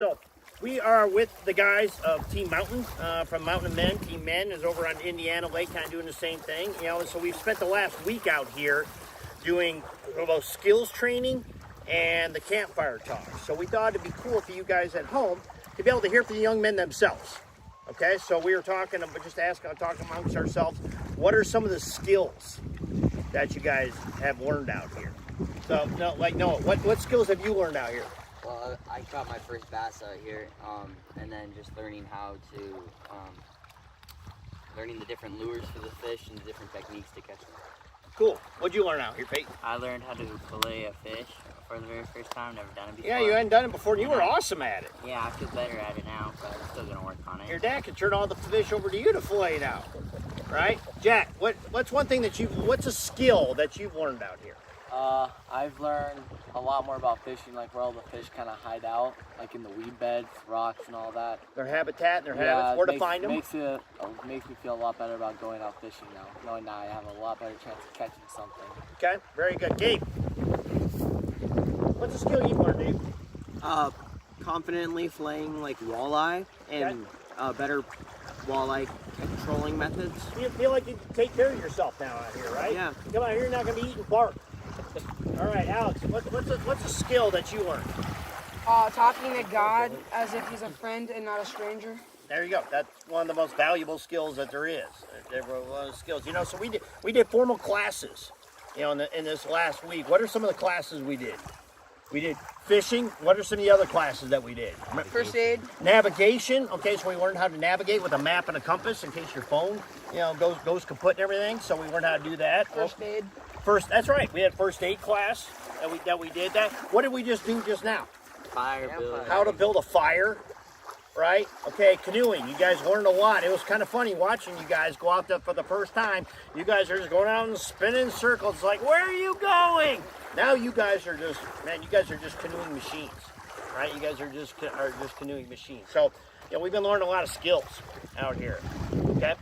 So we are with the guys of Team Mountain from Mountain Men. Team Men is over on Indiana Lake, kind of doing the same thing. So we've spent the last week out here doing both skills training and the campfire talk. So we thought it'd be cool for you guys at home to be able to hear from the young men themselves. Okay, so we were talking amongst ourselves. What are some of the skills that you guys have learned out here? So, Noah, what skills have you learned out here? Well, I caught my first bass out here, and then just learning how to, learning the different lures for the fish and the different techniques to catch them. Cool. What'd you learn out here, Peyton? I learned how to fillet a fish for the very first time. Never done it before. Yeah, you hadn't done it before, and you were awesome at it. Yeah, I feel better at it now, but I'm still gonna work on it. Your dad can turn all the fish over to you to fillet now, right? Jack, what's one thing what's a skill that you've learned out here? I've learned a lot more about fishing, like where all the fish kind of hide out, like in the weed beds, rocks, and all that. Their habitat and their habits, where to find them? Makes me feel a lot better about going out fishing now, knowing that I have a lot better chance of catching something. Okay, very good. Gabe, what's a skill you've learned, Dave? Confidently filleting like walleye and better walleye controlling methods. You feel like you can take care of yourself now out here, right? Yeah. Come out here, you're not going to be eating bark. All right, Alex, what's a skill that you learned? Talking to God as if he's a friend and not a stranger. There you go. That's one of the most valuable skills that there is. There were a lot of skills. So we did formal classes, in this last week. What are some of the classes we did? We did fishing. What are some of the other classes that we did? First aid. Navigation. Okay, so we learned how to navigate with a map and a compass in case your phone, goes kaput and everything. So we learned how to do that. First aid. That's right. We had first aid class that we did that. What did we just do just now? Fire building. How to build a fire, right? Okay, canoeing. You guys learned a lot. It was kind of funny watching you guys go out there for the first time. You guys are just going out and spinning in circles. It's like, where are you going? Now you guys are just canoeing machines, right? You guys are just canoeing machines. So, we've been learning a lot of skills out here. Okay.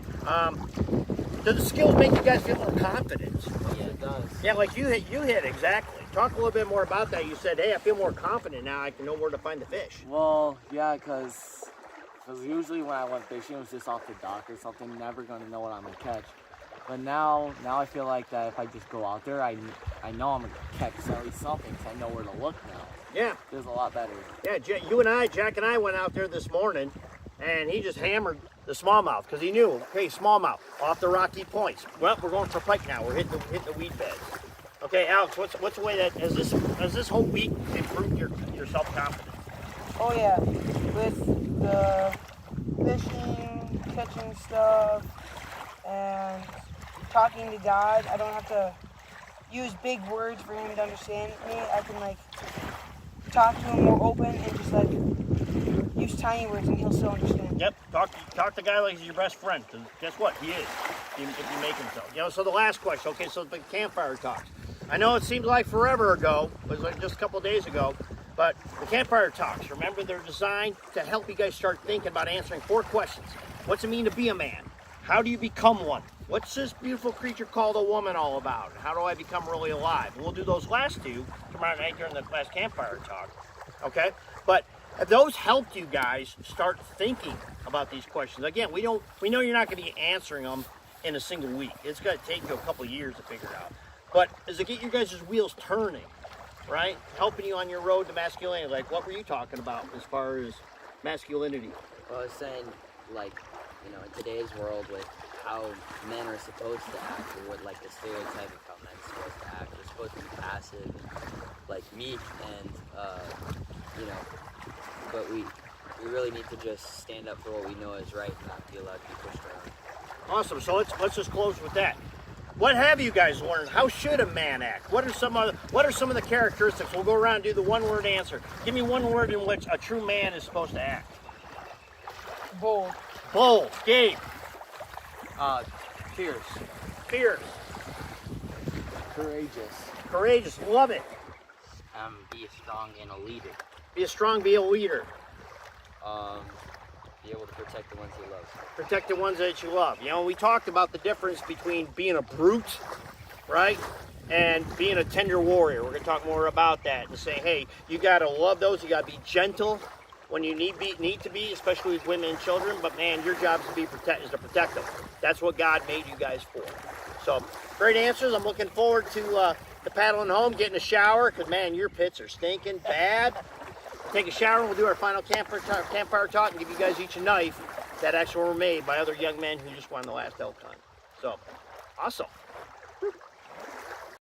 Do the skills make you guys feel more confident? Yeah, it does. Yeah, like you hit exactly. Talk a little bit more about that. You said, hey, I feel more confident now. I can know where to find the fish. Well, yeah, because usually when I went fishing, it was just off the dock or something, never going to know what I'm going to catch. But now I feel like that if I just go out there, I know I'm going to catch at least something because I know where to look now. Yeah. It feels a lot better. Yeah, Jack and I went out there this morning, and he just hammered the smallmouth because he knew, okay, smallmouth off the rocky points. Well, we're going for pike now. We're hitting the weed beds. Okay, Alex, what's the way that has this whole week improved your self-confidence? Oh yeah, with the fishing, catching stuff, and talking to God. I don't have to use big words for him to understand me. I can talk to him more open and just use tiny words and he'll still understand. Yep, talk to guy like he's your best friend. Cause guess what? He is. If you make him so. So the last question. Okay, so the campfire talks. I know it seems like forever ago. It was like just a couple days ago. But the campfire talks, remember, they're designed to help you guys start thinking about answering 4 questions. What's it mean to be a man? How do you become one? What's this beautiful creature called a woman all about? How do I become really alive? We'll do those last 2 tomorrow night during the last campfire talk. Okay? But have those helped you guys start thinking about these questions? Again, we know you're not going to be answering them in a single week. It's going to take you a couple of years to figure it out. But does it get your guys' wheels turning, right? Helping you on your road to masculinity. Like, what were you talking about as far as masculinity? Well, I was saying, in today's world with how men are supposed to act, or what, the stereotype of how men are supposed to act. They're supposed to be passive, meek, and, but we really need to just stand up for what we know is right and not be allowed to be pushed around. Awesome. So let's just close with that. What have you guys learned? How should a man act? What are some of the characteristics? We'll go around and do the one-word answer. Give me one word in which a true man is supposed to act. Bold. Bold. Gabe. Fierce. Fierce. Courageous. Courageous. Love it. Be strong and a leader. Be a strong, be a leader. Be able to protect the ones you love. Protect the ones that you love. We talked about the difference between being a brute, right, and being a tender warrior. We're going to talk more about that and say, hey, you got to love those. You got to be gentle, when you need to be, especially with women and children. But man, your job is to protect them. That's what God made you guys for. So great answers. I'm looking forward to paddling home, getting a shower, because man, your pits are stinking bad. Take a shower, and we'll do our final campfire talk and give you guys each a knife that actually were made by other young men who just won the last elk hunt. So awesome.